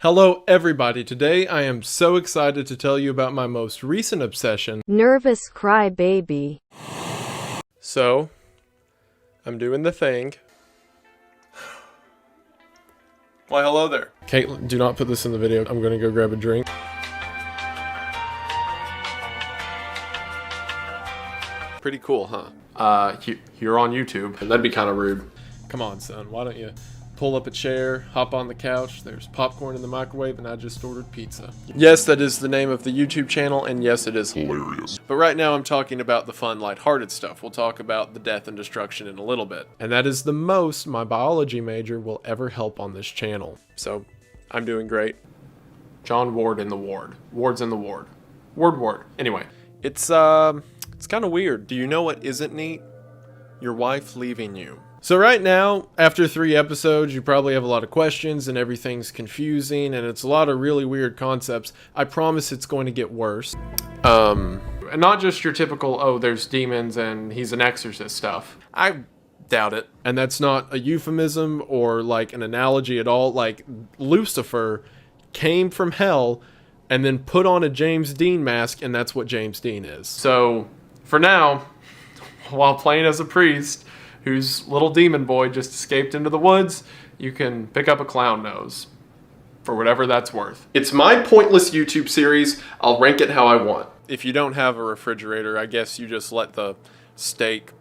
Hello everybody, today I am so excited to tell you about my most recent obsession. Nervous crybaby. So, I'm doing the thing. Why hello there. Caitlin, do not put this in the video. I'm gonna go grab a drink. Pretty cool, huh? You're on YouTube. That'd be kind of rude. Come on, son, why don't you pull up a chair, hop on the couch, there's popcorn in the microwave, and I just ordered pizza. Yes, that is the name of the YouTube channel, and yes, it is hilarious. But right now I'm talking about the fun, lighthearted stuff. We'll talk about the death and destruction in a little bit. And that is the most my biology major will ever help on this channel. So, I'm doing great. John Ward in the ward. Ward's in the ward. Ward. Anyway, it's kind of weird. Do you know what isn't neat? Your wife leaving you. So right now, after 3 episodes, you probably have a lot of questions and everything's confusing and it's a lot of really weird concepts. I promise it's going to get worse. And not just your typical, oh, there's demons and he's an exorcist stuff. I doubt it. And that's not a euphemism or like an analogy at all. Like Lucifer came from hell and then put on a James Dean mask, and that's what James Dean is. So for now, while playing as a priest whose little demon boy just escaped into the woods, you can pick up a clown nose for whatever that's worth. It's my pointless YouTube series. I'll rank it how I want. If you don't have a refrigerator, I guess you just let the steak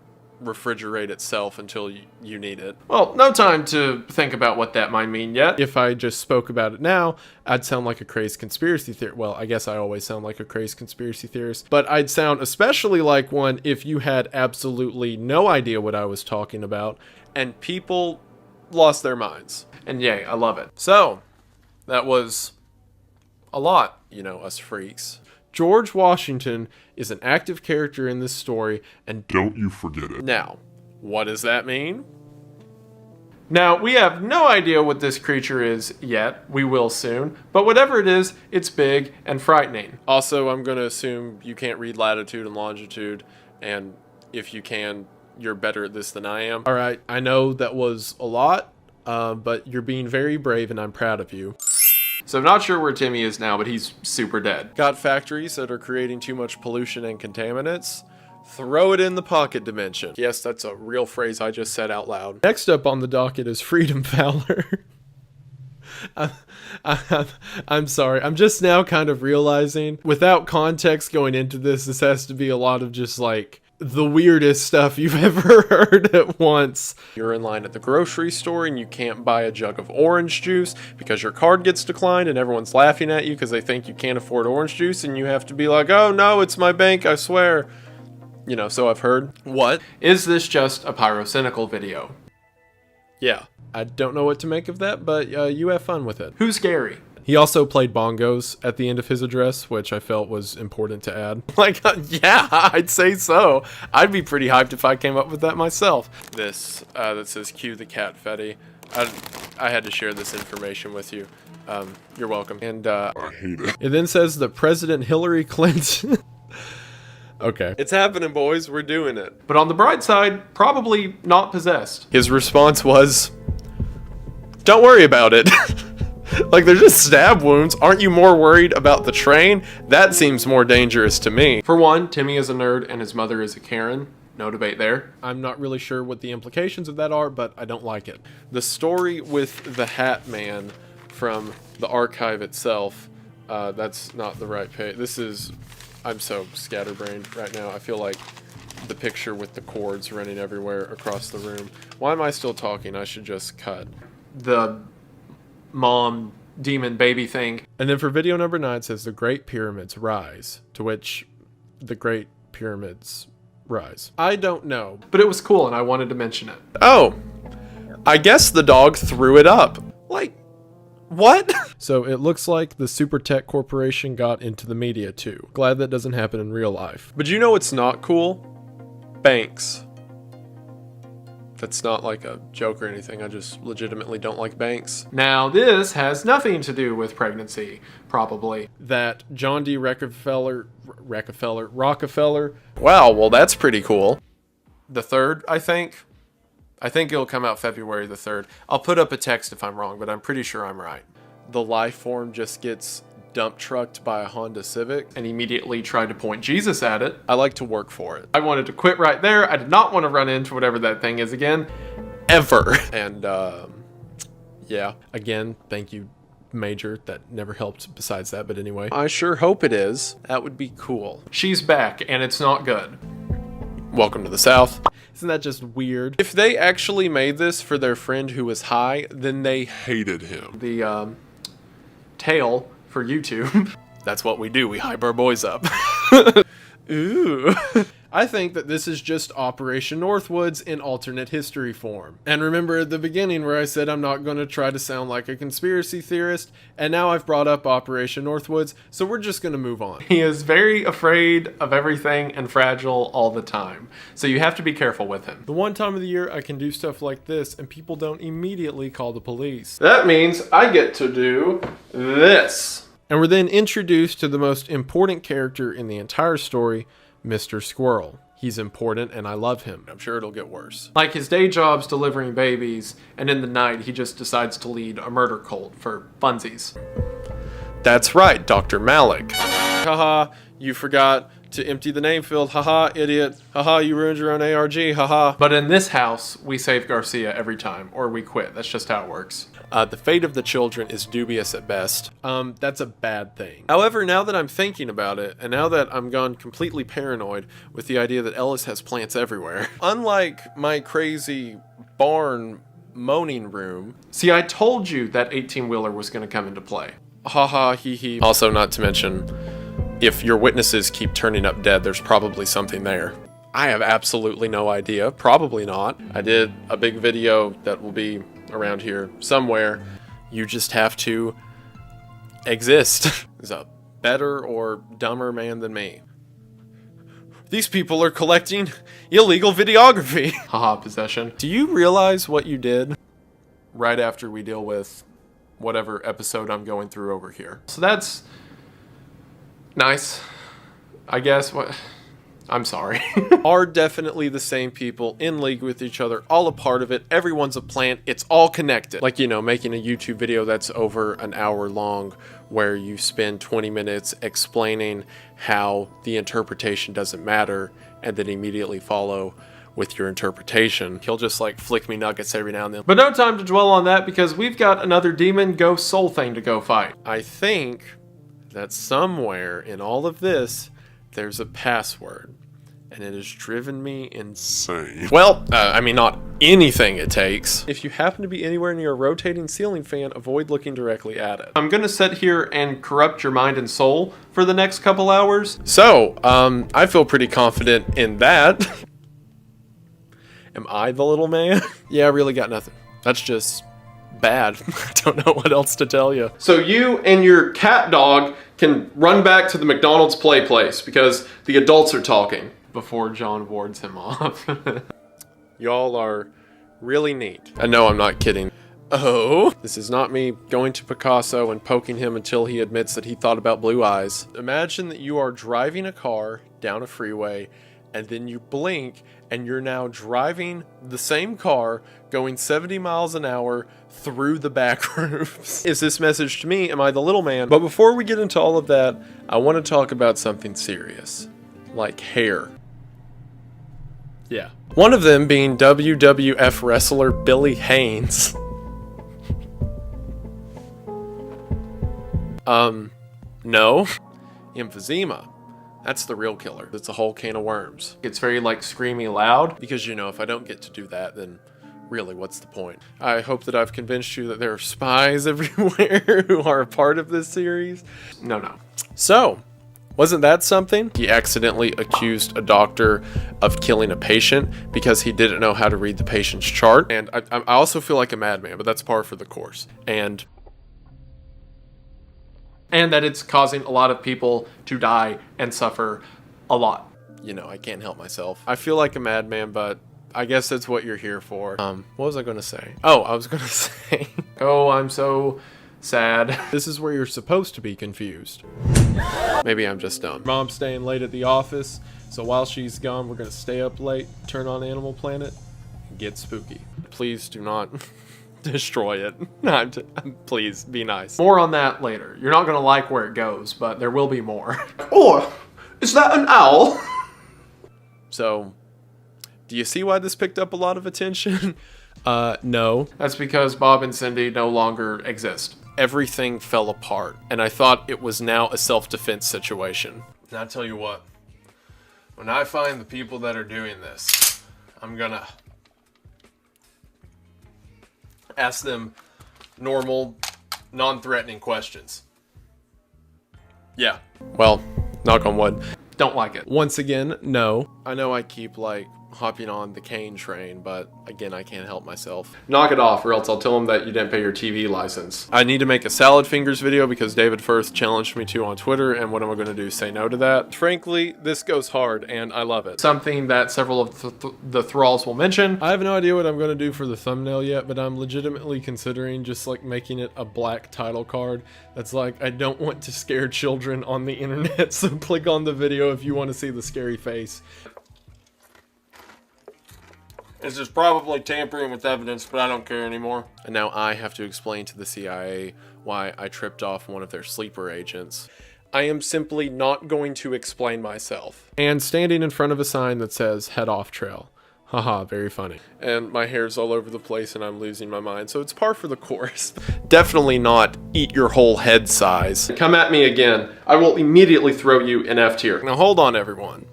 refrigerate itself until you need it. Well, no time to think about what that might mean yet. If I just spoke about it now, I'd sound like a crazed conspiracy theorist. Well, I guess I always sound like a crazed conspiracy theorist, but I'd sound especially like one if you had absolutely no idea what I was talking about and people lost their minds. And yay, I love it. So, that was a lot, you know, us freaks. George Washington is an active character in this story, and don't you forget it. Now, what does that mean? Now, we have no idea what this creature is yet. We will soon. But whatever it is, it's big and frightening. Also, I'm going to assume you can't read latitude and longitude, and if you can, you're better at this than I am. All right, I know that was a lot, but you're being very brave, and I'm proud of you. So I'm not sure where Timmy is now, but he's super dead. Got factories that are creating too much pollution and contaminants? Throw it in the pocket dimension. Yes, that's a real phrase I just said out loud. Next up on the docket is Freedom Fowler. I'm sorry, I'm just now kind of realizing, without context going into this, this has to be a lot of just like the weirdest stuff you've ever heard at once. You're in line at the grocery store and you can't buy a jug of orange juice because your card gets declined and everyone's laughing at you because they think you can't afford orange juice, and you have to be like, oh no, it's my bank, I swear. You know, so I've heard. What? Is this just a pyrocynical video? Yeah. I don't know what to make of that, but you have fun with it. Who's Gary? He also played bongos at the end of his address, which I felt was important to add. Like, yeah, I'd say so. I'd be pretty hyped if I came up with that myself. This, that says, cue the cat fetty. I had to share this information with you. You're welcome. And, I hate it. It then says that President Hillary Clinton... Okay. It's happening, boys. We're doing it. But on the bright side, probably not possessed. His response was, don't worry about it. Like, they're just stab wounds. Aren't you more worried about the train? That seems more dangerous to me. For one, Timmy is a nerd and his mother is a Karen. No debate there. I'm not really sure what the implications of that are, but I don't like it. The story with the Hat Man from the archive itself, that's not the right page. This is... I'm so scatterbrained right now. I feel like the picture with the cords running everywhere across the room. Why am I still talking? I should just cut. The mom demon baby thing. And then for video number 9, it says the Great Pyramids rise, to which the Great Pyramids rise. I don't know, but it was cool and I wanted to mention it. Oh, I guess the dog threw it up. Like, what? So it looks like the Super Tech Corporation got into the media too. Glad that doesn't happen in real life. But you know what's not cool? Banks. That's not like a joke or anything. I just legitimately don't like banks. Now this has nothing to do with pregnancy, probably. That John D. Rockefeller. Wow, well that's pretty cool. The 3rd, I think. I think it'll come out February the 3rd. I'll put up a text if I'm wrong, but I'm pretty sure I'm right. the life form just gets dump trucked by a Honda Civic and immediately tried to point Jesus at it, I like to work for it. I wanted to quit right there. I did not want to run into whatever that thing is again, ever. And yeah, again, thank you, Major. That never helped besides that, but anyway. I sure hope it is. That would be cool. She's back and it's not good. Welcome to the South. Isn't that just weird? If they actually made this for their friend who was high, then they Hated him. the tail for YouTube. That's what we do. We hype our boys up. Ooh. I think that this is just Operation Northwoods in alternate history form. And remember at the beginning where I said I'm not going to try to sound like a conspiracy theorist, and now I've brought up Operation Northwoods, so we're just going to move on. He is very afraid of everything and fragile all the time, so you have to be careful with him. The one time of the year I can do stuff like this and people don't immediately call the police. That means I get to do this. And we're then introduced to the most important character in the entire story, Mr. Squirrel. He's important and I love him. I'm sure it'll get worse. Like his day job's delivering babies, and in the night he just decides to lead a murder cult for funsies. That's right, Dr. Malik. Haha, you forgot to empty the name field. Haha, idiot. Haha, you ruined your own ARG. Haha. But in this house, we save Garcia every time, or we quit. That's just how it works. The fate of the children is dubious at best. That's a bad thing. However, now that I'm thinking about it, and now that I'm gone completely paranoid with the idea that Ellis has plants everywhere, unlike my crazy barn moaning room, see, I told you that 18-wheeler was going to come into play. Haha, hee hee. Also, not to mention, if your witnesses keep turning up dead, there's probably something there. I have absolutely no idea. Probably not. I did a big video that will be around here somewhere. You just have to exist. Is a better or dumber man than me. These people are collecting illegal videography. Haha, possession. Do you realize what you did right after we deal with whatever episode I'm going through over here? So that's nice, I guess. What? I'm sorry. Are definitely the same people, in league with each other, all a part of it. Everyone's a plant. It's all connected. Like, you know, making a YouTube video that's over an hour long where you spend 20 minutes explaining how the interpretation doesn't matter and then immediately follow with your interpretation. He'll just like flick me nuggets every now and then. But no time to dwell on that because we've got another demon ghost soul thing to go fight. I think that somewhere in all of this, there's a password, and it has driven me insane. Well, I mean, not anything it takes. If you happen to be anywhere near a rotating ceiling fan, avoid looking directly at it. I'm gonna sit here and corrupt your mind and soul for the next couple hours. So, I feel pretty confident in that. Am I the little man? Yeah, I really got nothing. That's just bad. I don't know what else to tell you. So you and your cat dog can run back to the McDonald's play place because the adults are talking before John wards him off. Y'all are really neat. And no, I'm not kidding. Oh, this is not me going to Picasso and poking him until he admits that he thought about blue eyes. Imagine that you are driving a car down a freeway and then you blink and you're now driving the same car going 70 miles an hour through the back roofs. Is this message to me? Am I the little man? But before we get into all of that, I want to talk about something serious, like hair. Yeah. One of them being WWF wrestler Billy Haynes. No. Emphysema. That's the real killer. It's a whole can of worms. It's very like screamy loud because, you know, if I don't get to do that, then really, what's the point? I hope that I've convinced you that there are spies everywhere who are a part of this series. No. So, wasn't that something? He accidentally accused a doctor of killing a patient because he didn't know how to read the patient's chart. And I also feel like a madman, but that's par for the course. And that it's causing a lot of people to die and suffer a lot. You know, I can't help myself. I feel like a madman, but I guess that's what you're here for. What was I going to say? Oh, I was going to say, oh, I'm so sad. This is where you're supposed to be confused. Maybe I'm just dumb. Mom's staying late at the office, so while she's gone, we're going to stay up late, turn on Animal Planet, and get spooky. Please do not destroy it. Please, be nice. More on that later. You're not gonna like where it goes, but there will be more. Oh, is that an owl? So, do you see why this picked up a lot of attention? No. That's because Bob and Cindy no longer exist. Everything fell apart, and I thought it was now a self-defense situation. And I tell you what, when I find the people that are doing this, I'm gonna ask them normal, non-threatening questions. Yeah. Well, knock on wood. Don't like it. Once again, no. I know I keep, like, hopping on the cane train, but again, I can't help myself. Knock it off, or else I'll tell them that you didn't pay your TV license. I need to make a salad fingers video because David Firth challenged me to on Twitter, and what am I going to do? Say no to that? Frankly, this goes hard, and I love it. Something that several of the thralls will mention. I have no idea what I'm going to do for the thumbnail yet, but I'm legitimately considering just like making it a black title card that's like, I don't want to scare children on the internet, so click on the video if you want to see the scary face. This is probably tampering with evidence, but I don't care anymore. And now I have to explain to the CIA why I tripped off one of their sleeper agents. I am simply not going to explain myself. And standing in front of a sign that says, head off trail. Haha, very funny. And my hair's all over the place and I'm losing my mind, so it's par for the course. Definitely not eat your whole head size. Come at me again. I will immediately throw you in F tier. Now hold on, everyone.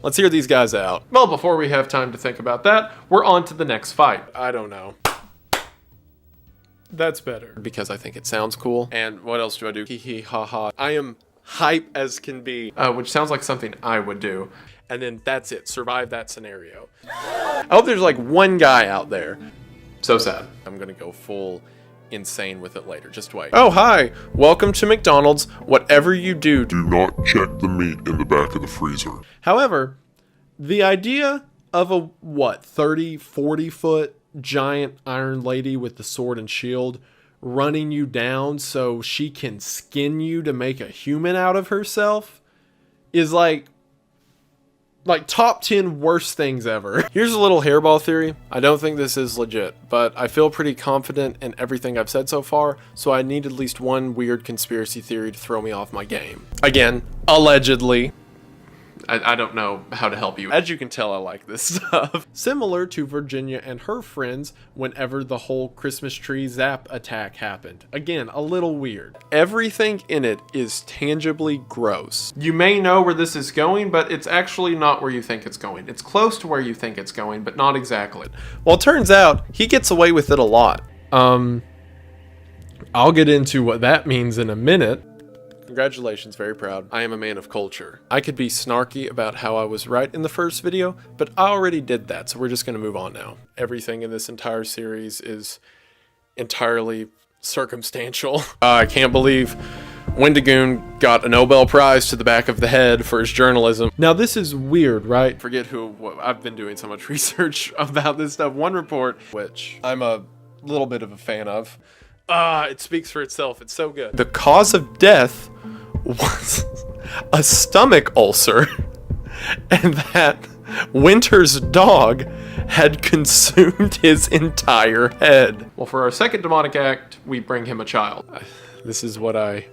Let's hear these guys out. Well, before we have time to think about that, we're on to the next fight. I don't know. That's better. Because I think it sounds cool. And what else do I do? Hee hee ha ha. I am hype as can be. Which sounds like something I would do. And then that's it. Survive that scenario. I hope there's like one guy out there. So sad. I'm gonna go full insane with it later. Just wait. Oh, hi. Welcome to McDonald's. Whatever you do, Do not check the meat in the back of the freezer. However, the idea of a, 30, 40 foot giant iron lady with the sword and shield running you down so she can skin you to make a human out of herself is like top 10 worst things ever. Here's a little hairball theory. I don't think this is legit, but I feel pretty confident in everything I've said so far, so I need at least one weird conspiracy theory to throw me off my game. Again, allegedly. I don't know how to help you. As you can tell, I like this stuff. Similar to Virginia and her friends whenever the whole Christmas tree zap attack happened. Again, a little weird. Everything in it is tangibly gross. You may know where this is going, but it's actually not where you think it's going. It's close to where you think it's going, but not exactly. Well, it turns out he gets away with it a lot. I'll get into what that means in a minute. Congratulations, very proud. I am a man of culture. I could be snarky about how I was right in the first video, but I already did that, so we're just going to move on now. Everything in this entire series is entirely circumstantial. I can't believe Wendigoon got a Nobel Prize to the back of the head for his journalism. Now this is weird, right? Forget I've been doing so much research about this stuff. One report, which I'm a little bit of a fan of. It speaks for itself. It's so good. The cause of death was a stomach ulcer, and that Winter's dog had consumed his entire head. Well, for our second demonic act, we bring him a child. This is what I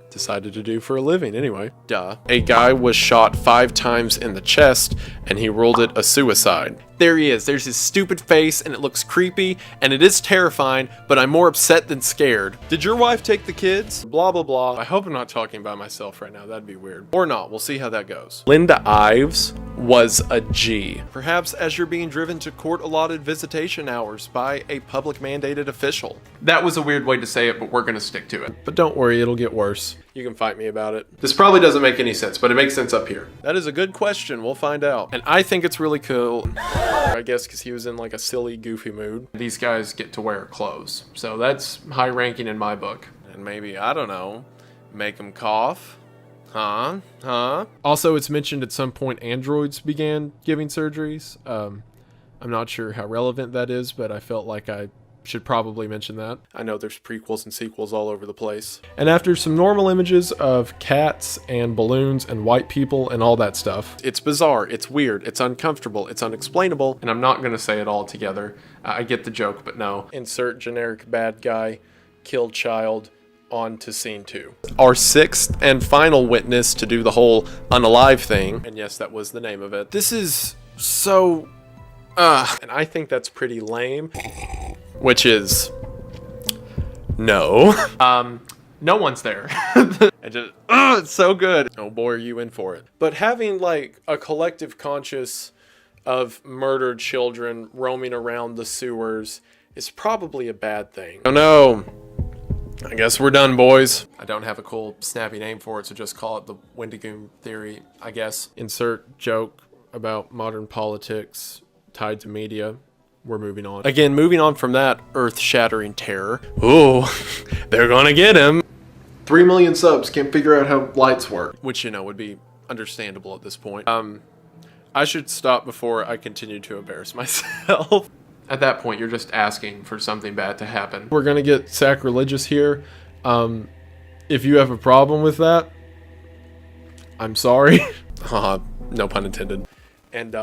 decided to do for a living anyway. Duh. A guy was shot 5 times in the chest, and he ruled it a suicide. There he is. There's his stupid face, and it looks creepy, and it is terrifying, but I'm more upset than scared. Did your wife take the kids? Blah, blah, blah. I hope I'm not talking about myself right now. That'd be weird. Or not. We'll see how that goes. Linda Ives was a G. Perhaps as you're being driven to court-allotted visitation hours by a public mandated official. That was a weird way to say it, but we're gonna stick to it. But don't worry, it'll get worse. You can fight me about it. This probably doesn't make any sense, but it makes sense up here. That is a good question. We'll find out. And I think it's really cool. I guess because he was in like a silly, goofy mood. These guys get to wear clothes. So that's high ranking in my book. And maybe, I don't know, make them cough? Huh? Also, it's mentioned at some point androids began giving surgeries. I'm not sure how relevant that is, but I felt like I Should probably mention that. I know there's prequels and sequels all over the place. And after some normal images of cats and balloons and white people and all that stuff, it's bizarre, it's weird, it's uncomfortable, it's unexplainable, and I'm not gonna say it all together. I get the joke, but no. Insert generic bad guy, killed child, on to scene 2. Our 6th and final witness to do the whole unalive thing, and yes, that was the name of it. This is so, and I think that's pretty lame. Which is no. No one's there. And just, it's so good. Oh boy, are you in for it. But having like a collective conscious of murdered children roaming around the sewers is probably a bad thing. Oh no. I guess we're done, boys. I don't have a cool, snappy name for it, so just call it the wendigoon theory, I guess. Insert joke about modern politics tied to media. We're moving on. Again, moving on from that earth-shattering terror. Ooh, they're gonna get him. 3 million subs, can't figure out how lights work. Which, you know, would be understandable at this point. I should stop before I continue to embarrass myself. At that point, you're just asking for something bad to happen. We're gonna get sacrilegious here. If you have a problem with that, I'm sorry. No pun intended. And,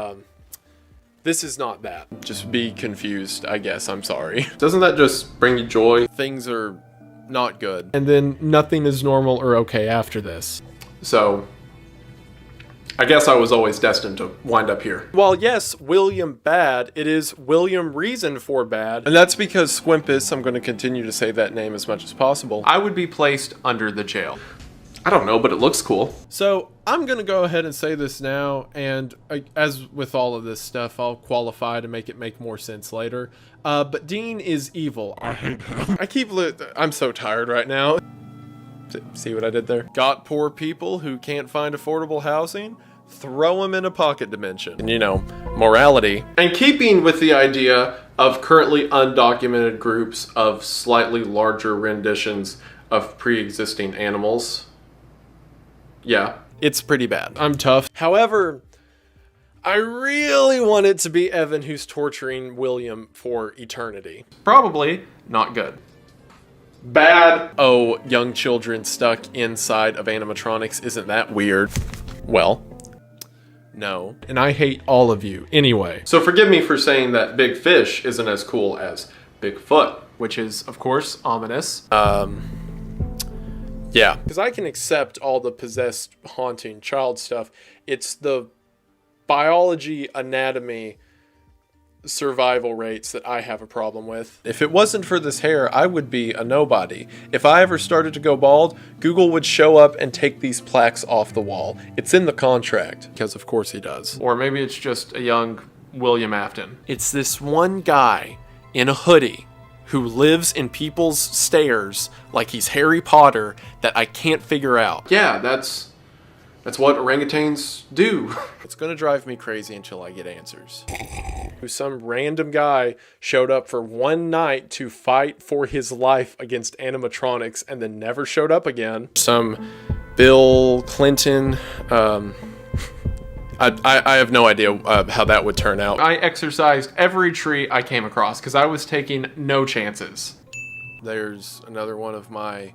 this is not that. Just be confused, I guess. I'm sorry. Doesn't that just bring you joy? Things are not good. And then nothing is normal or okay after this. So, I guess I was always destined to wind up here. While yes, William bad, it is William reason for bad. And that's because Squimpus, I'm going to continue to say that name as much as possible, I would be placed under the jail. I don't know, but it looks cool. So I'm going to go ahead and say this now, and as with all of this stuff, I'll qualify to make it make more sense later. But Dean is evil. I hate him. I'm so tired right now. See what I did there? Got poor people who can't find affordable housing? Throw them in a pocket dimension. And you know, morality. And keeping with the idea of currently undocumented groups of slightly larger renditions of pre-existing animals. Yeah, it's pretty bad. I'm tough. However, I really want it to be Evan who's torturing William for eternity. Probably not good. Bad. Oh, young children stuck inside of animatronics, isn't that weird? Well, no. And I hate all of you anyway. So forgive me for saying that Big Fish isn't as cool as Bigfoot, which is, of course, ominous. Yeah, because I can accept all the possessed, haunting child stuff. It's the biology, anatomy, survival rates that I have a problem with. If it wasn't for this hair, I would be a nobody. If I ever started to go bald, Google would show up and take these plaques off the wall. It's in the contract, because of course he does. Or maybe it's just a young William Afton. It's this one guy in a hoodie who lives in people's stairs like he's Harry Potter that I can't figure out. Yeah, that's what orangutans do. It's gonna drive me crazy until I get answers. Some random guy showed up for one night to fight for his life against animatronics and then never showed up again. Some Bill Clinton, I have no idea how that would turn out. I exercised every tree I came across because I was taking no chances. There's another one of my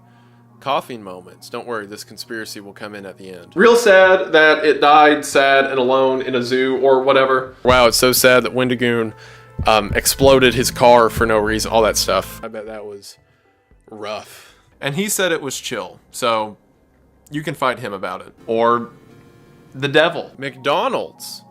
coughing moments. Don't worry, this conspiracy will come in at the end. Real sad that it died sad and alone in a zoo or whatever. Wow, it's so sad that Wendigoon exploded his car for no reason, all that stuff. I bet that was rough. And he said it was chill, so you can fight him about it. Or the devil. McDonald's.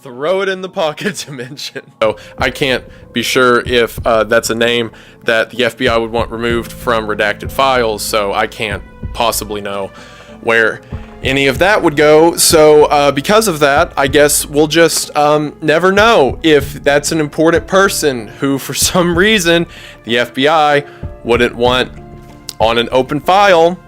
Throw it in the pocket dimension. So I can't be sure if that's a name that the FBI would want removed from redacted files, so I can't possibly know where any of that would go. So because of that, I guess we'll just never know if that's an important person who, for some reason, the FBI wouldn't want on an open file.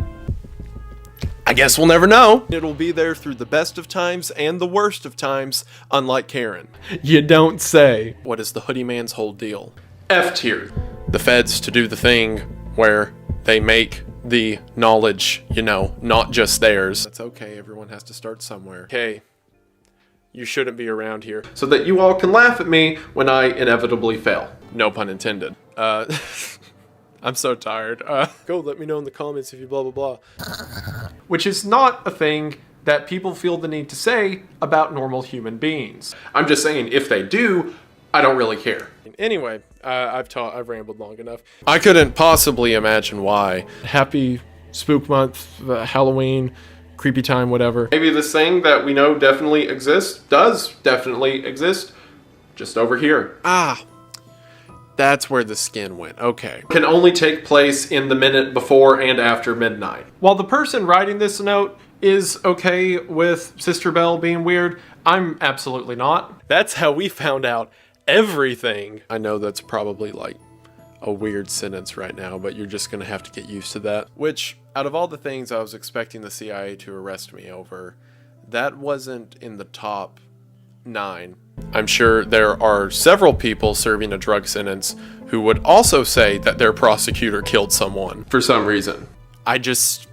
I guess we'll never know. It'll be there through the best of times and the worst of times, unlike Karen. You don't say. What is the hoodie man's whole deal? F tier. The feds to do the thing where they make the knowledge, you know, not just theirs. That's okay, everyone has to start somewhere. Okay, you shouldn't be around here so that you all can laugh at me when I inevitably fail. No pun intended. I'm so tired. Go let me know in the comments if you blah, blah, blah. Which is not a thing that people feel the need to say about normal human beings. I'm just saying, if they do, I don't really care. Anyway, I've rambled long enough. I couldn't possibly imagine why. Happy Spook Month, Halloween, creepy time, whatever. Maybe this thing that we know definitely exists, does definitely exist, just over here. Ah, that's where the skin went. Okay. Can only take place in the minute before and after midnight. While the person writing this note is okay with Sister Belle being weird, I'm absolutely not. That's how we found out everything. I know that's probably like a weird sentence right now, but you're just gonna have to get used to that. Which, out of all the things I was expecting the CIA to arrest me over, that wasn't in the top 9. I'm sure there are several people serving a drug sentence who would also say that their prosecutor killed someone for some reason. I just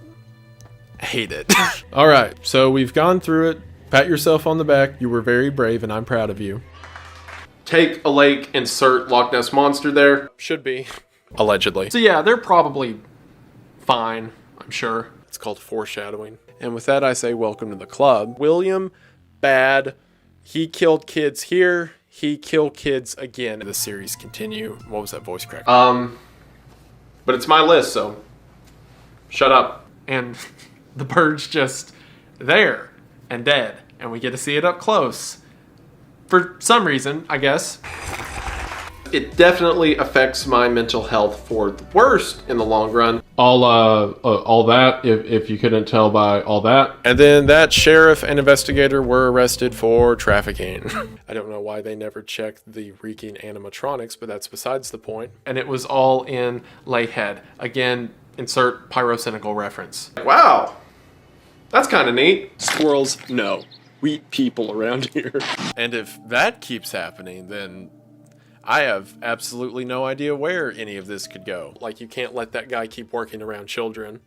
hate it. All right, so we've gone through it. Pat yourself on the back. You were very brave, and I'm proud of you. Take a lake, insert Loch Ness Monster there. Should be. Allegedly. So yeah, they're probably fine, I'm sure. It's called foreshadowing. And with that, I say welcome to the club. William, bad. He killed kids here. He killed kids again. The series continue. What was that voice crack? But it's my list, so shut up. And the bird's just there and dead. And we get to see it up close. For some reason, I guess. It definitely affects my mental health for the worst in the long run. All that, if you couldn't tell by all that. And then that sheriff and investigator were arrested for trafficking. I don't know why they never checked the reeking animatronics, but that's besides the point. And it was all in Layhead. Again, insert pyrocynical reference. Wow, that's kind of neat. Squirrels, no. We eat people around here. And if that keeps happening, then I have absolutely no idea where any of this could go. Like, you can't let that guy keep working around children.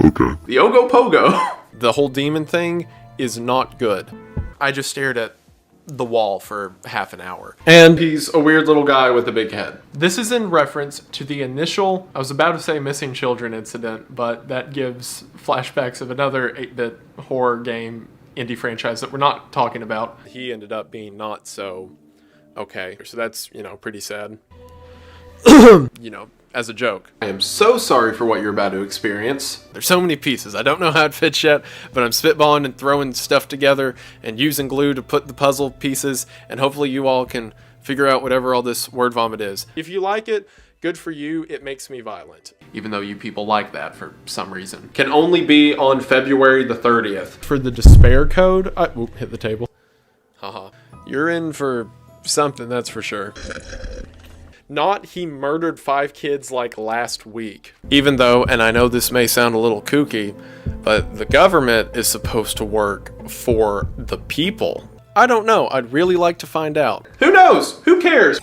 Okay. The Ogopogo. The whole demon thing is not good. I just stared at the wall for half an hour. And he's a weird little guy with a big head. This is in reference to the initial, I was about to say missing children incident, but that gives flashbacks of another 8-bit horror game indie franchise that we're not talking about. He ended up being not so okay. So that's, pretty sad. As a joke. I am so sorry for what you're about to experience. There's so many pieces. I don't know how it fits yet, but I'm spitballing and throwing stuff together and using glue to put the puzzle pieces, and hopefully you all can figure out whatever all this word vomit is. If you like it, good for you. It makes me violent. Even though you people like that for some reason. Can only be on February the 30th. For the despair code, hit the table. Haha. You're in for something, that's for sure. Not he murdered 5 kids like last week. Even though, and I know this may sound a little kooky, but the government is supposed to work for the people. I don't know. I'd really like to find out. Who knows? Who cares?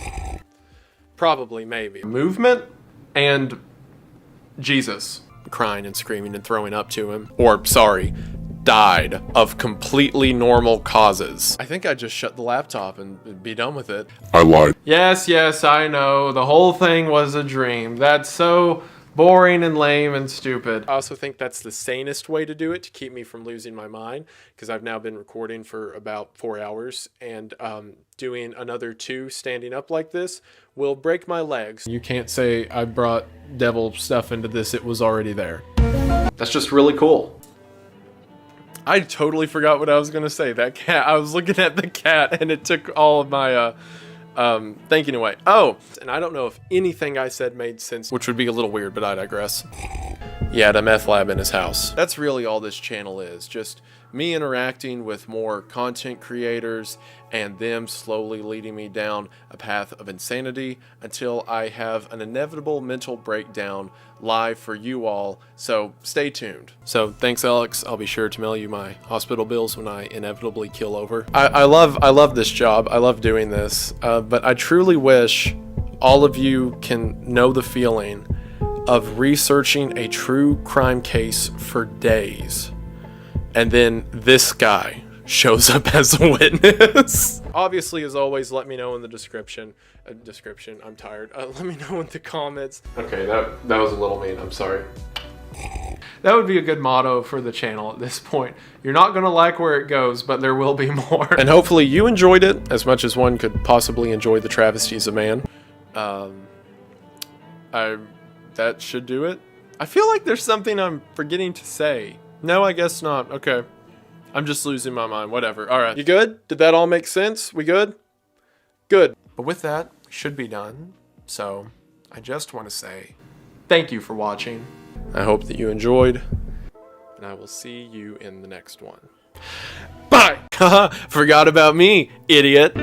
Probably, maybe. Movement and Jesus. Crying and screaming and throwing up to him. Or, sorry, died of completely normal causes. I think I'd just shut the laptop and be done with it. I lied. Yes, I know. The whole thing was a dream. That's so boring and lame and stupid. I also think that's the sanest way to do it to keep me from losing my mind, because I've now been recording for about 4 hours, and doing another 2 standing up like this will break my legs. You can't say I brought devil stuff into this. It was already there. That's just really cool. I totally forgot what I was going to say. That cat, I was looking at the cat and it took all of my thinking away. Oh, and I don't know if anything I said made sense, which would be a little weird, but I digress. He had a meth lab in his house. That's really all this channel is. Just me interacting with more content creators and them slowly leading me down a path of insanity until I have an inevitable mental breakdown live for you all. So stay tuned. So thanks, Alex. I'll be sure to mail you my hospital bills when I inevitably keel over. I love this job. I love doing this. But I truly wish all of you can know the feeling of researching a true crime case for days, and then this guy shows up as a witness. Obviously, as always, let me know in the description. I'm tired. Let me know in the comments. Okay, that was a little mean. I'm sorry. That would be a good motto for the channel at this point. You're not going to like where it goes, but there will be more. And hopefully you enjoyed it as much as one could possibly enjoy the travesties of man. That should do it. I feel like there's something I'm forgetting to say. No, I guess not. Okay. I'm just losing my mind. Whatever. All right. You good? Did that all make sense? We good? Good. But with that, we should be done. So I just want to say thank you for watching. I hope that you enjoyed, and I will see you in the next one. Bye! Haha, forgot about me, idiot.